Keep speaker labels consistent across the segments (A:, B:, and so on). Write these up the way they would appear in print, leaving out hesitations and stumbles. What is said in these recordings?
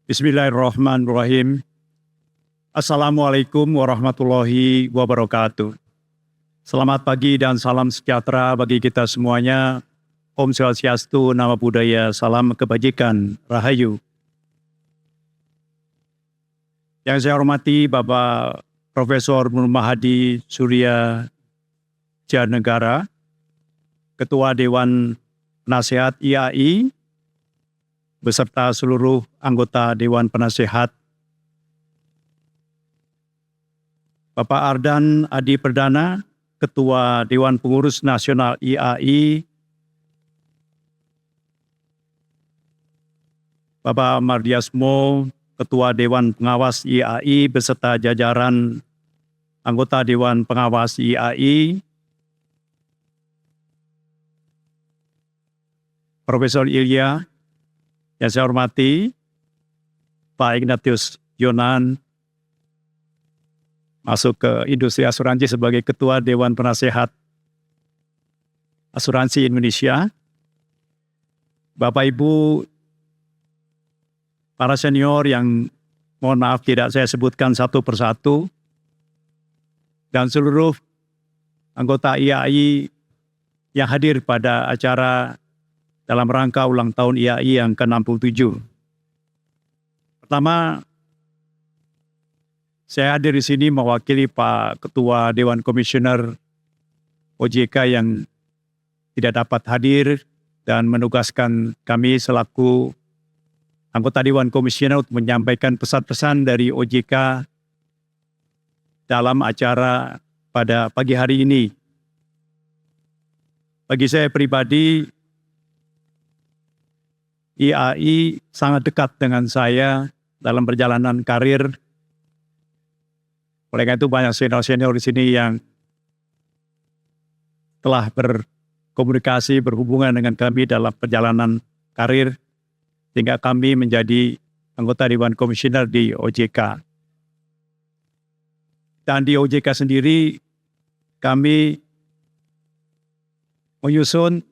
A: Bismillahirrahmanirrahim. Assalamualaikum warahmatullahi wabarakatuh. Selamat pagi dan salam sejahtera bagi kita semuanya. Om Swastiastu, Namo Buddhaya, salam kebajikan, Rahayu. Yang saya hormati Bapak Profesor Nur Mahadi Surya Janegara, Ketua Dewan Penasehat IAI, beserta seluruh anggota Dewan Penasehat, Bapak Ardan Adi Perdana, Ketua Dewan Pengurus Nasional IAI, Bapak Mardiasmo, Ketua Dewan Pengawas IAI, beserta jajaran anggota Dewan Pengawas IAI, Profesor Ilya, yang saya hormati, Pak Ignatius Yonan, masuk ke industri asuransi sebagai Ketua Dewan Penasehat Asuransi Indonesia, Bapak Ibu, para senior yang mohon maaf tidak saya sebutkan satu persatu, dan seluruh anggota IAI yang hadir pada acara dalam rangka ulang tahun IAI yang ke-67. Pertama, saya hadir di sini mewakili Pak Ketua Dewan Komisioner OJK yang tidak dapat hadir dan menugaskan kami selaku anggota Dewan Komisioner untuk menyampaikan pesan-pesan dari OJK dalam acara pada pagi hari ini. Bagi saya pribadi, IAI sangat dekat dengan saya dalam perjalanan karir. Oleh karena itu banyak senior-senior di sini yang telah berkomunikasi, berhubungan dengan kami dalam perjalanan karir, sehingga kami menjadi anggota Dewan Komisioner di OJK. Dan di OJK sendiri, kami menyusun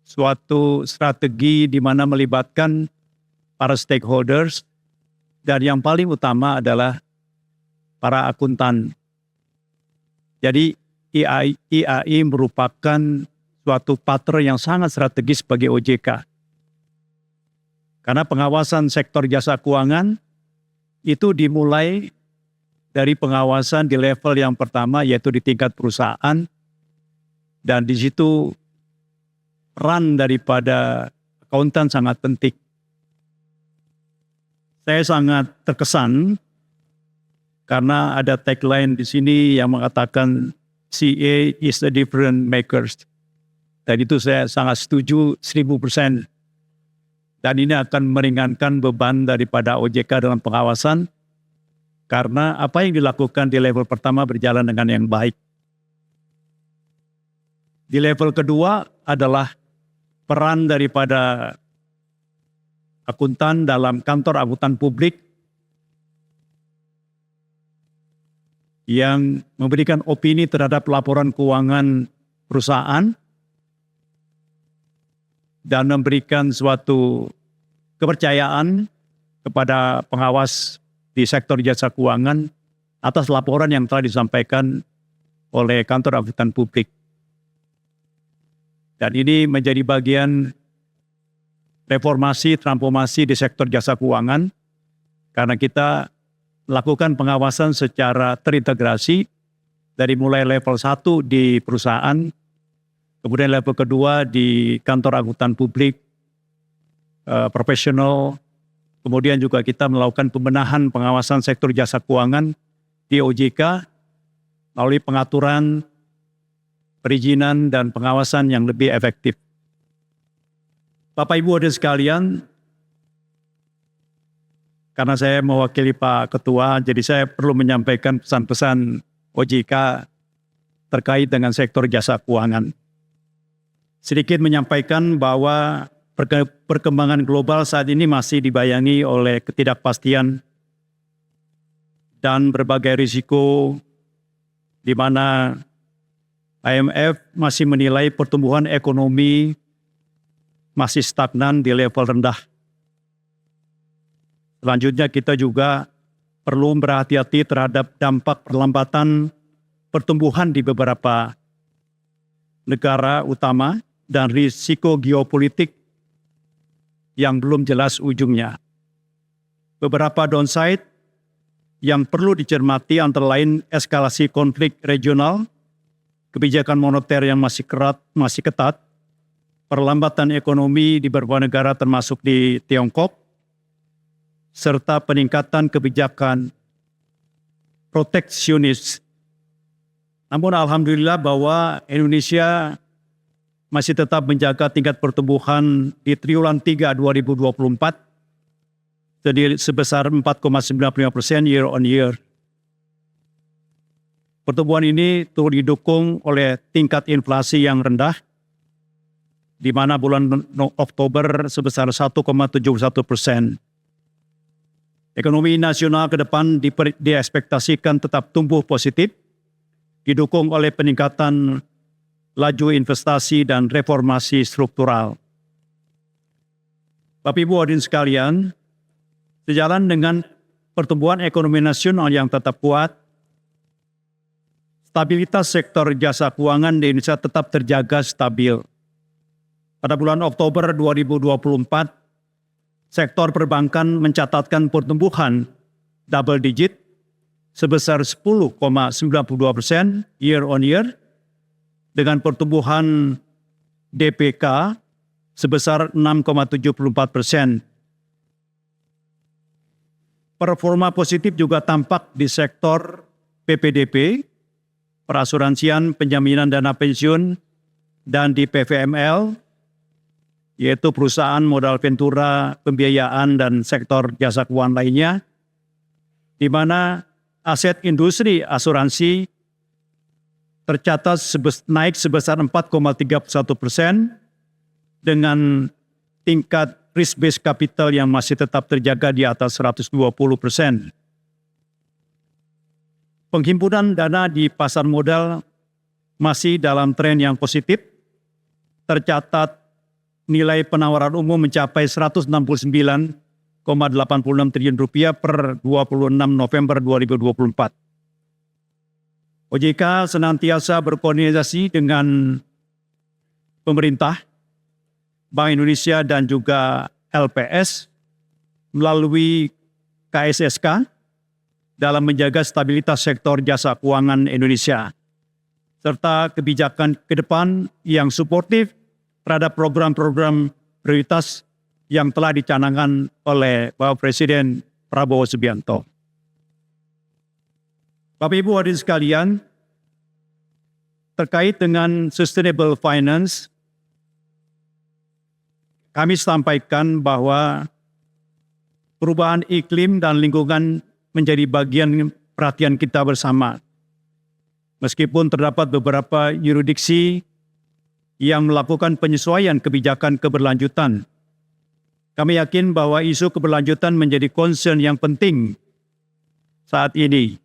A: suatu strategi di mana melibatkan para stakeholders, dan yang paling utama adalah para akuntan. Jadi IAI merupakan suatu partner yang sangat strategis bagi OJK. Karena pengawasan sektor jasa keuangan itu dimulai dari pengawasan di level yang pertama, yaitu di tingkat perusahaan, dan di situ peran daripada akuntan sangat penting. Saya sangat terkesan karena ada tagline di sini yang mengatakan CA is the difference makers. Dan itu saya sangat setuju 1000%. Dan ini akan meringankan beban daripada OJK dalam pengawasan, karena apa yang dilakukan di level pertama berjalan dengan yang baik. Di level kedua adalah peran daripada akuntan dalam kantor akuntan publik yang memberikan opini terhadap laporan keuangan perusahaan dan memberikan suatu kepercayaan kepada pengawas di sektor jasa keuangan atas laporan yang telah disampaikan oleh kantor akuntan publik. Dan ini menjadi bagian reformasi, transformasi di sektor jasa keuangan, karena kita lakukan pengawasan secara terintegrasi dari mulai level 1 di perusahaan, kemudian level kedua di kantor akuntan publik, profesional, kemudian juga kita melakukan pembenahan pengawasan sektor jasa keuangan di OJK melalui pengaturan, perizinan, dan pengawasan yang lebih efektif. Bapak Ibu hadirin sekalian, karena saya mewakili Pak Ketua, jadi saya perlu menyampaikan pesan-pesan OJK terkait dengan sektor jasa keuangan. Sedikit menyampaikan bahwa perkembangan global saat ini masih dibayangi oleh ketidakpastian dan berbagai risiko, di mana IMF masih menilai pertumbuhan ekonomi masih stagnan di level rendah. Selanjutnya kita juga perlu berhati-hati terhadap dampak perlambatan pertumbuhan di beberapa negara utama dan risiko geopolitik yang belum jelas ujungnya. Beberapa downside yang perlu dicermati antara lain eskalasi konflik regional, kebijakan moneter yang masih ketat, perlambatan ekonomi di beberapa negara termasuk di Tiongkok, serta peningkatan kebijakan proteksionis. Namun alhamdulillah bahwa Indonesia masih tetap menjaga tingkat pertumbuhan di triwulan 3 2024 jadi sebesar 4,95% year on year. Pertumbuhan ini turut didukung oleh tingkat inflasi yang rendah, di mana bulan Oktober sebesar 1,71%. Ekonomi nasional ke depan diekspektasikan tetap tumbuh positif, didukung oleh peningkatan laju investasi dan reformasi struktural. Bapak Ibu hadirin sekalian, sejalan dengan pertumbuhan ekonomi nasional yang tetap kuat, stabilitas sektor jasa keuangan di Indonesia tetap terjaga stabil. Pada bulan Oktober 2024, sektor perbankan mencatatkan pertumbuhan double digit sebesar 10,92% year on year dengan pertumbuhan DPK sebesar 6,74%. Performa positif juga tampak di sektor PPDP, perasuransian, penjaminan dana pensiun, dan di PVML, yaitu perusahaan modal ventura, pembiayaan, dan sektor jasa keuangan lainnya, di mana aset industri asuransi tercatat naik sebesar 4,31% dengan tingkat risk-based capital yang masih tetap terjaga di atas 120%. Penghimpunan dana di pasar modal masih dalam tren yang positif, tercatat nilai penawaran umum mencapai 169,86 triliun rupiah per 26 November 2024. OJK senantiasa berkoordinasi dengan pemerintah, Bank Indonesia dan juga LPS melalui KSSK dalam menjaga stabilitas sektor jasa keuangan Indonesia, serta kebijakan ke depan yang suportif terhadap program-program prioritas yang telah dicanangkan oleh Bapak Presiden Prabowo Subianto. Bapak Ibu hadirin sekalian, terkait dengan sustainable finance, kami sampaikan bahwa perubahan iklim dan lingkungan menjadi bagian perhatian kita bersama. Meskipun terdapat beberapa yurisdiksi yang melakukan penyesuaian kebijakan keberlanjutan, kami yakin bahwa isu keberlanjutan menjadi concern yang penting saat ini,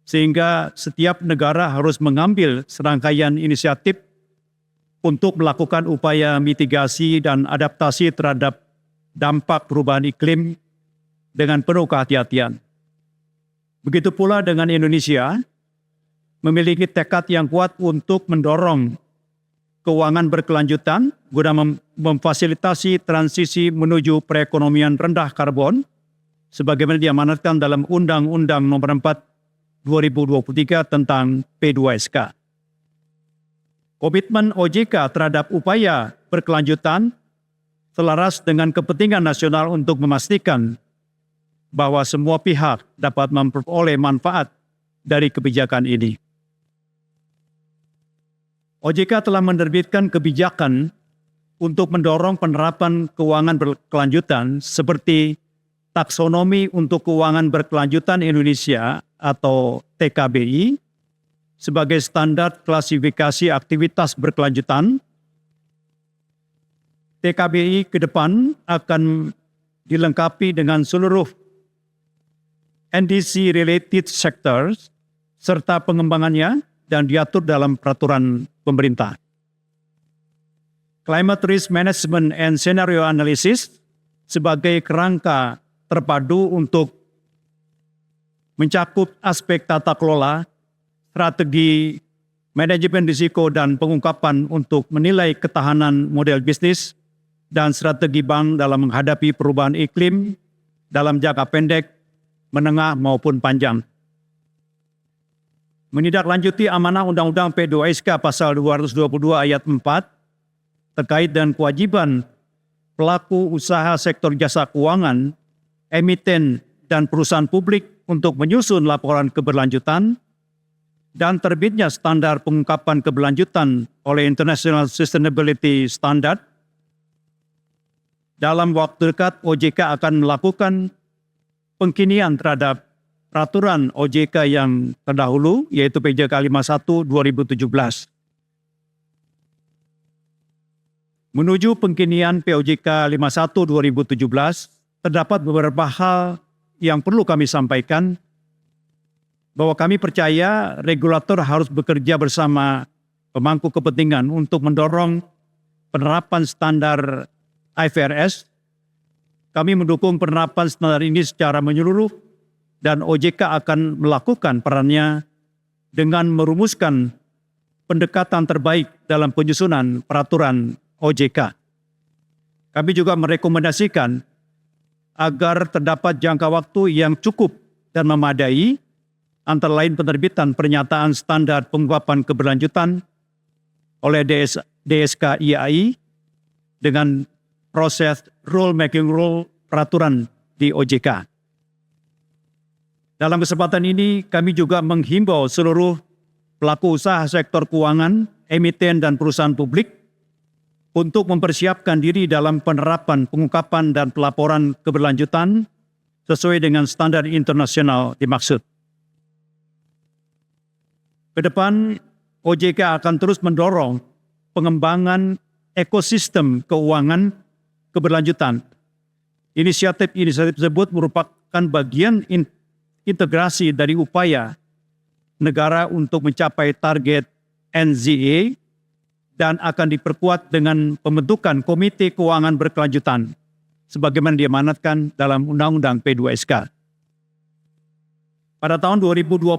A: sehingga setiap negara harus mengambil serangkaian inisiatif untuk melakukan upaya mitigasi dan adaptasi terhadap dampak perubahan iklim dengan penuh kehati-hatian. Begitu pula dengan Indonesia, memiliki tekad yang kuat untuk mendorong keuangan berkelanjutan guna memfasilitasi transisi menuju perekonomian rendah karbon sebagaimana diamanatkan dalam Undang-Undang Nomor 4 2023 tentang P2SK. Komitmen OJK terhadap upaya berkelanjutan selaras dengan kepentingan nasional untuk memastikan bahwa semua pihak dapat memperoleh manfaat dari kebijakan ini. OJK telah menerbitkan kebijakan untuk mendorong penerapan keuangan berkelanjutan seperti taksonomi untuk keuangan berkelanjutan Indonesia atau TKBI sebagai standar klasifikasi aktivitas berkelanjutan. TKBI ke depan akan dilengkapi dengan seluruh NDC-related sectors serta pengembangannya dan diatur dalam peraturan pemerintah. Climate Risk Management and Scenario Analysis sebagai kerangka terpadu untuk mencakup aspek tata kelola, strategi manajemen risiko dan pengungkapan untuk menilai ketahanan model bisnis dan strategi bank dalam menghadapi perubahan iklim dalam jangka pendek, menengah maupun panjang. Menindaklanjuti amanah Undang-Undang P2SK Pasal 222 Ayat 4 terkait dengan kewajiban pelaku usaha sektor jasa keuangan, emiten, dan perusahaan publik untuk menyusun laporan keberlanjutan dan terbitnya standar pengungkapan keberlanjutan oleh International Sustainability Standard. Dalam waktu dekat, OJK akan melakukan pengkinian terhadap peraturan OJK yang terdahulu, yaitu PJK 51 2017. Menuju pengkinian POJK 51 2017, terdapat beberapa hal yang perlu kami sampaikan, bahwa kami percaya regulator harus bekerja bersama pemangku kepentingan untuk mendorong penerapan standar IFRS. Kami mendukung penerapan standar ini secara menyeluruh dan OJK akan melakukan perannya dengan merumuskan pendekatan terbaik dalam penyusunan peraturan OJK. Kami juga merekomendasikan agar terdapat jangka waktu yang cukup dan memadai, antara lain penerbitan pernyataan standar pengungkapan keberlanjutan oleh DSK IAI dengan proses rule making rule peraturan di OJK. Dalam kesempatan ini, kami juga menghimbau seluruh pelaku usaha sektor keuangan, emiten, dan perusahaan publik untuk mempersiapkan diri dalam penerapan pengungkapan dan pelaporan keberlanjutan sesuai dengan standar internasional dimaksud. Ke depan, OJK akan terus mendorong pengembangan ekosistem keuangan keberlanjutan. Inisiatif-inisiatif tersebut merupakan bagian integrasi dari upaya negara untuk mencapai target NZA dan akan diperkuat dengan pembentukan Komite Keuangan Berkelanjutan sebagaimana diamanatkan dalam Undang-Undang P2SK. Pada tahun 2026,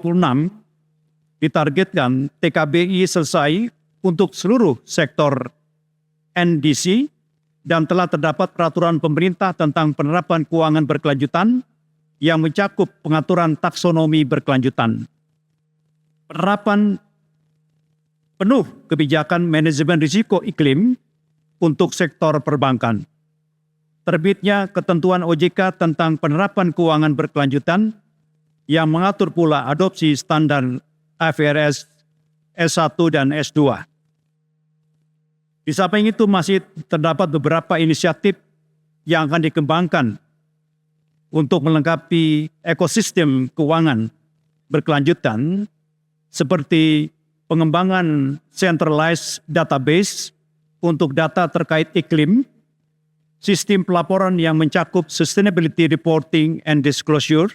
A: ditargetkan TKBI selesai untuk seluruh sektor NDC dan telah terdapat peraturan pemerintah tentang penerapan keuangan berkelanjutan yang mencakup pengaturan taksonomi berkelanjutan. Penerapan penuh kebijakan manajemen risiko iklim untuk sektor perbankan. Terbitnya ketentuan OJK tentang penerapan keuangan berkelanjutan yang mengatur pula adopsi standar IFRS S1 dan S2. Di samping itu masih terdapat beberapa inisiatif yang akan dikembangkan untuk melengkapi ekosistem keuangan berkelanjutan seperti pengembangan centralized database untuk data terkait iklim, sistem pelaporan yang mencakup sustainability reporting and disclosure,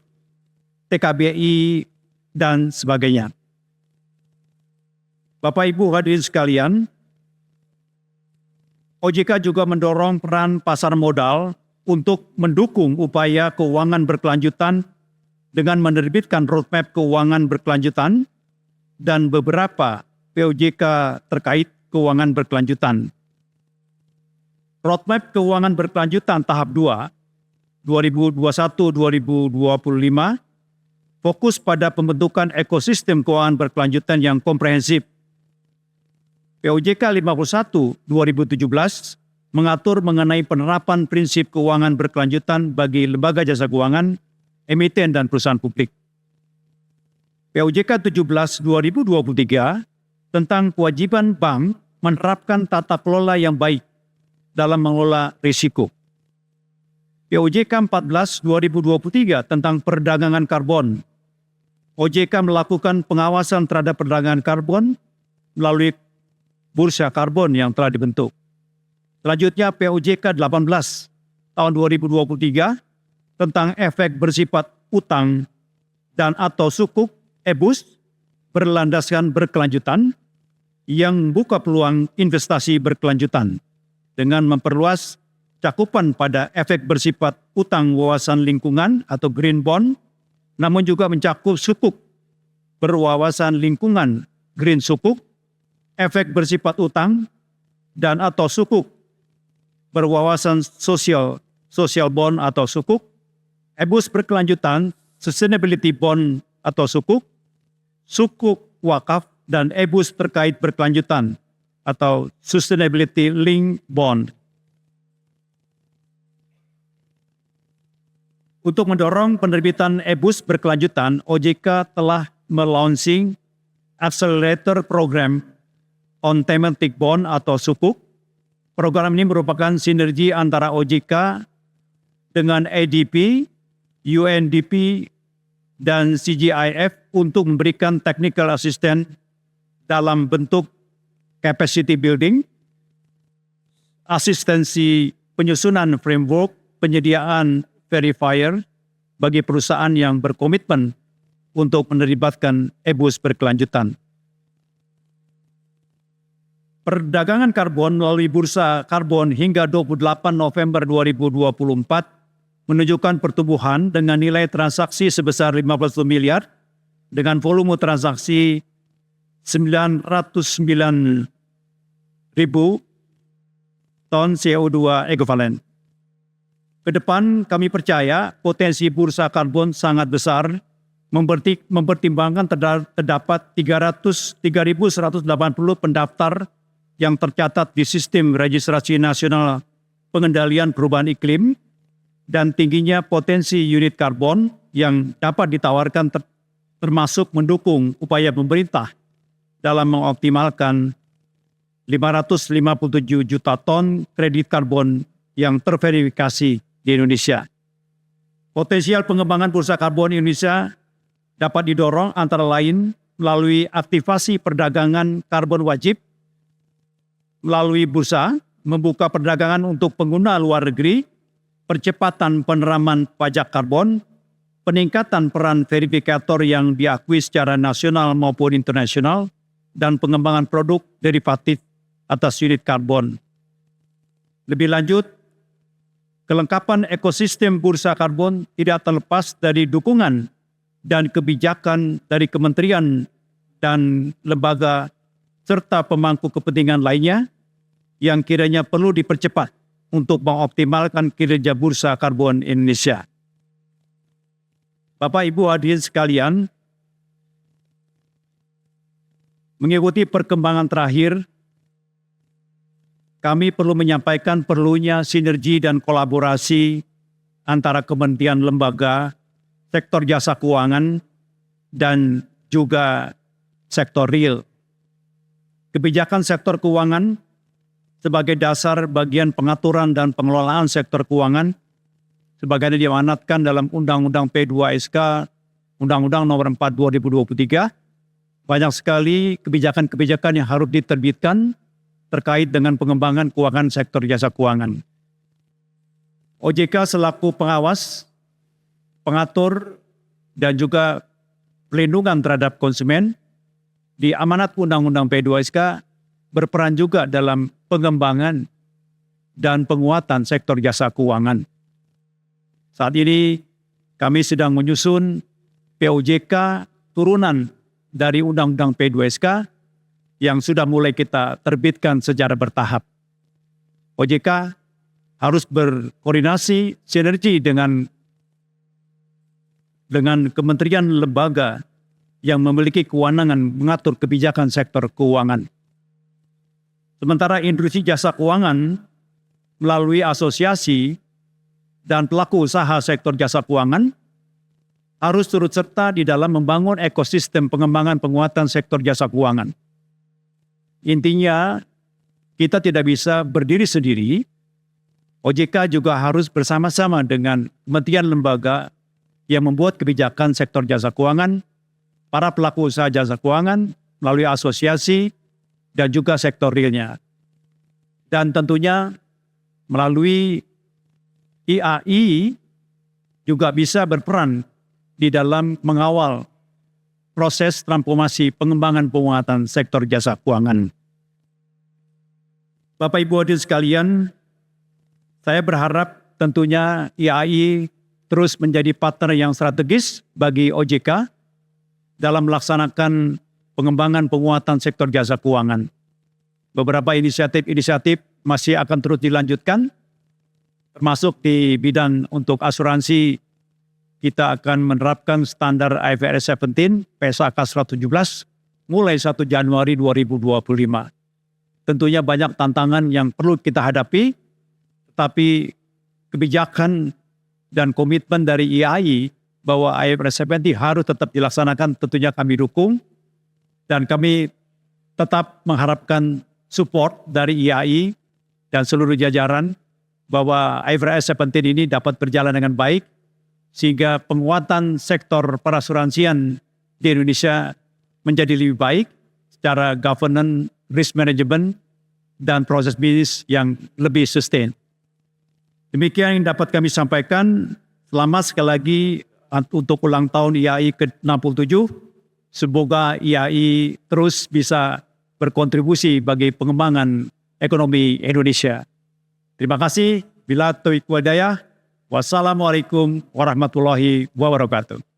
A: TKBI, dan sebagainya. Bapak Ibu hadirin sekalian, OJK juga mendorong peran pasar modal untuk mendukung upaya keuangan berkelanjutan dengan menerbitkan roadmap keuangan berkelanjutan dan beberapa POJK terkait keuangan berkelanjutan. Roadmap keuangan berkelanjutan tahap 2, 2021-2025, fokus pada pembentukan ekosistem keuangan berkelanjutan yang komprehensif. POJK 51 2017 mengatur mengenai penerapan prinsip keuangan berkelanjutan bagi lembaga jasa keuangan, emiten, dan perusahaan publik. POJK 17 2023 tentang kewajiban bank menerapkan tata kelola yang baik dalam mengelola risiko. POJK 14 2023 tentang perdagangan karbon. OJK melakukan pengawasan terhadap perdagangan karbon melalui bursa karbon yang telah dibentuk. Selanjutnya POJK 18 tahun 2023 tentang efek bersifat utang dan atau sukuk EBUS berlandaskan berkelanjutan yang membuka peluang investasi berkelanjutan dengan memperluas cakupan pada efek bersifat utang wawasan lingkungan atau green bond, namun juga mencakup sukuk berwawasan lingkungan green sukuk, efek bersifat utang, dan atau sukuk berwawasan social bond atau sukuk, EBUS berkelanjutan sustainability bond atau sukuk wakaf, dan EBUS terkait berkelanjutan atau sustainability link bond. Untuk mendorong penerbitan EBUS berkelanjutan, OJK telah melaunching Accelerator Program on Thematic Bond atau sukuk. Program ini merupakan sinergi antara OJK dengan ADB, UNDP, dan CGIF untuk memberikan technical assistance dalam bentuk capacity building, asistensi penyusunan framework, penyediaan verifier bagi perusahaan yang berkomitmen untuk menerlibatkan EBUS berkelanjutan. Perdagangan karbon melalui bursa karbon hingga 28 November 2024 menunjukkan pertumbuhan dengan nilai transaksi sebesar 15 miliar dengan volume transaksi 909.000 ton CO2 ekuivalen. Ke depan kami percaya potensi bursa karbon sangat besar, mempertimbangkan terdapat 3.180 pendaftar yang tercatat di Sistem Registrasi Nasional Pengendalian Perubahan Iklim dan tingginya potensi unit karbon yang dapat ditawarkan termasuk mendukung upaya pemerintah dalam mengoptimalkan 557 juta ton kredit karbon yang terverifikasi di Indonesia. Potensial pengembangan bursa karbon Indonesia dapat didorong antara lain melalui aktivasi perdagangan karbon wajib, melalui bursa, membuka perdagangan untuk pengguna luar negeri, percepatan peneraman pajak karbon, peningkatan peran verifikator yang diakui secara nasional maupun internasional, dan pengembangan produk derivatif atas unit karbon. Lebih lanjut, kelengkapan ekosistem bursa karbon tidak terlepas dari dukungan dan kebijakan dari kementerian dan lembaga serta pemangku kepentingan lainnya yang kiranya perlu dipercepat untuk mengoptimalkan kinerja bursa karbon Indonesia. Bapak Ibu hadirin sekalian, mengikuti perkembangan terakhir, kami perlu menyampaikan perlunya sinergi dan kolaborasi antara kementerian lembaga, sektor jasa keuangan, dan juga sektor real. Kebijakan sektor keuangan sebagai dasar bagian pengaturan dan pengelolaan sektor keuangan sebagaimana diamanatkan dalam Undang-Undang P2SK, Undang-Undang Nomor 4 2023, banyak sekali kebijakan-kebijakan yang harus diterbitkan terkait dengan pengembangan keuangan sektor jasa keuangan. OJK selaku pengawas, pengatur, dan juga pelindungan terhadap konsumen di amanat Undang-Undang P2SK berperan juga dalam pengembangan dan penguatan sektor jasa keuangan. Saat ini kami sedang menyusun POJK turunan dari Undang-Undang P2SK yang sudah mulai kita terbitkan secara bertahap. OJK harus berkoordinasi sinergi dengan kementerian lembaga yang memiliki kewenangan mengatur kebijakan sektor keuangan. Sementara industri jasa keuangan melalui asosiasi dan pelaku usaha sektor jasa keuangan harus turut serta di dalam membangun ekosistem pengembangan penguatan sektor jasa keuangan. Intinya, kita tidak bisa berdiri sendiri. OJK juga harus bersama-sama dengan kementerian lembaga yang membuat kebijakan sektor jasa keuangan, para pelaku usaha jasa keuangan melalui asosiasi dan juga sektor realnya. Dan tentunya melalui IAI juga bisa berperan di dalam mengawal proses transformasi pengembangan penguatan sektor jasa keuangan. Bapak Ibu hadirin sekalian, Saya berharap tentunya IAI terus menjadi partner yang strategis bagi OJK dalam melaksanakan pengembangan penguatan sektor jasa keuangan. Beberapa inisiatif masih akan terus dilanjutkan, termasuk di bidang untuk asuransi. Kita akan menerapkan standar IFRS 17 PSAK 117 mulai 1 Januari 2025. Tentunya banyak tantangan yang perlu kita hadapi, tetapi kebijakan dan komitmen dari IAI bahwa IFRS 17 harus tetap dilaksanakan tentunya kami dukung, dan kami tetap mengharapkan support dari IAI dan seluruh jajaran bahwa IFRS 17 ini dapat berjalan dengan baik sehingga penguatan sektor perasuransian di Indonesia menjadi lebih baik secara governance, risk management, dan proses bisnis yang lebih sustain. Demikian yang dapat kami sampaikan. Selamat sekali lagi untuk ulang tahun IAI ke-67. Semoga IAI terus bisa berkontribusi bagi pengembangan ekonomi Indonesia. Terima kasih. Bila taufiq wal hidayah. Wassalamualaikum warahmatullahi wabarakatuh.